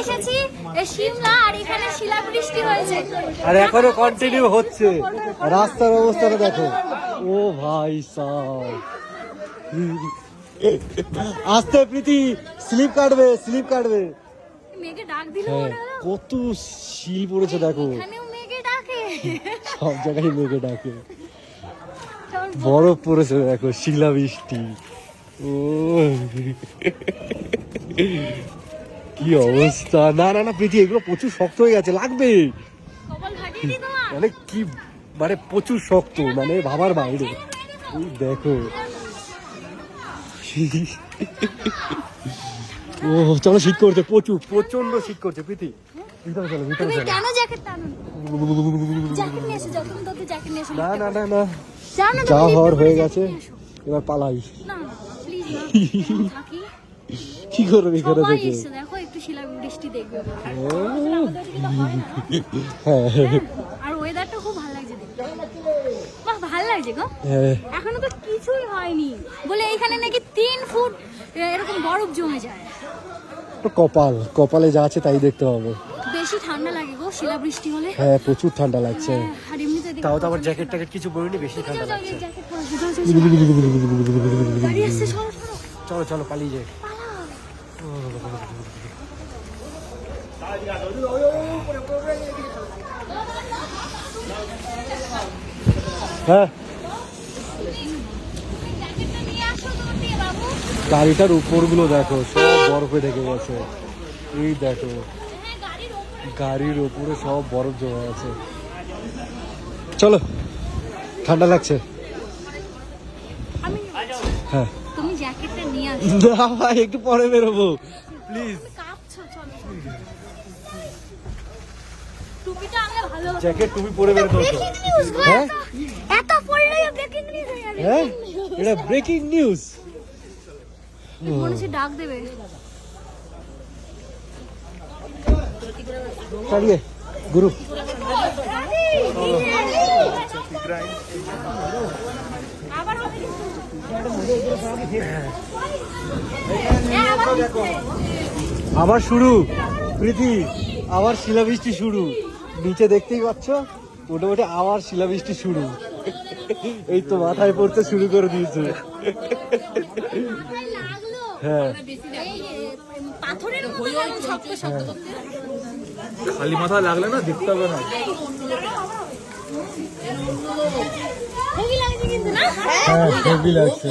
এসেছি শিমলা, আর এখানে শিলাবৃষ্টি হয়েছে আর এখনো কন্টিনিউ হচ্ছে। রাস্তার অবস্থাটা দেখো, ও ভাই সাহ। আস্তে প্রীতি, স্লিপ কাটবে, স্লিপ কাটবে। মেঘে ডাক দিল হ্যাঁ, মনে হলো। কত শিল পড়েছে দেখো, এখানেও মেঘে ডাকে। সব জায়গায় মেঘে ডাকে। বরফ পড়েছে দেখো, শিলাবৃষ্টি। ও কি অবস্থা। না না না প্রীতি, এগুলো প্রচুর শক্ত হয়ে গেছে, লাগবে। কপাল ফাটিয়ে দি তোমার। মানে কি, মানে প্রচুর শক্ত, মানে ভাবার বাইরে। এই দেখো। ও চলো, শীত করছে প্রচুর, প্রচন্ড শীত করছে প্রীতি। ভিতরে চলো, ভিতরে তুমি চলো। কেন জ্যাকেট টানো? জ্যাকেট নিয়ে এসো, যখন তখন জ্যাকেট নিয়ে এসো। না না না না, যাও না, যা তুমি হওয়ার লিফটে হয়ে করে গেছে, জ্যাকেট নিয়ে এসো। এবার পালাই। না না প্লিজ না, থাকি। কি করবে এখানে সবাই থেকে? এসে দেখো, একটু শিলাবৃষ্টি দেখবে। হ্যাঁ আর ওয়েদারটা খুব ভালো লাগছে দেখতে। বাহ, ভালো লাগছে গো। হ্যাঁ, এখনো তো কিছুই হয়নি বলে এইখানে নাকি 3 ফুট এরকম বরফ জমে যায়। তো কপাল, কপালে যা আছে তাই দেখতে হবে। বেশি ঠান্ডা লাগে গো শিলাবৃষ্টি হলে। হ্যাঁ প্রচুর ঠান্ডা লাগছে। আর এমনিতে দেখো, তাও তো আবার জ্যাকেট ট্যাকেট কিছু পরিনি, বেশি ঠান্ডা লাগছে। জ্যাকেট পরে আসো, যাও, যাও, যাও। গাড়ি আসছে, সরো সরো। চলো চলো পালিয়ে যাই। হ্যাঁ, জ্যাকেটটা নিয়ে আসো তোমার দিয়ে বাবু। গাড়িটার উপরগুলো দেখো, সব বরফে ঢেকে গেছে। এই দেখো, হ্যাঁ, গাড়ির ওপরে। গাড়ির উপরে সব বরফ জমে আছে। চলো, ঠান্ডা লাগছে। আমি হ্যাঁ, তুমি জ্যাকেটটা নিয়ে আসো। না ভাই, একটু পরে বেরোবো প্লিজ। তুমি কাঁপছো, চলো। টুপিটা আনলে ভালো হতো। জ্যাকেট তুমি পরে বেরোতে হতো। ব্রেকিং নিউজ গো, হ্যাঁ? এত পড়লে ব্রেকিং নিউজ হয়ে যাবে। হ্যাঁ, এটা ব্রেকিং নিউজ। মনে হচ্ছে ডাক দেবে। চালিয়ে গুরু। আবার হবে কিন্তু। হ্যাঁ, আবার হচ্ছে। আবার শুরু প্রীতি, আবার শিলাবৃষ্টি শুরু। নিচে দেখতেই পাচ্ছ, মোটামুটি আবার শিলাবৃষ্টি শুরু। এই তো মাথায় পড়তে শুরু করে দিয়েছে। মাথায় লাগলো। হ্যাঁ, এই পাথরের মতো যেমন শক্ত শক্ত। খালি মাথায় লাগলে না, দেখতে হবে না। হেভি লাগছে কিন্তু না? হ্যাঁ হেভি লাগছে।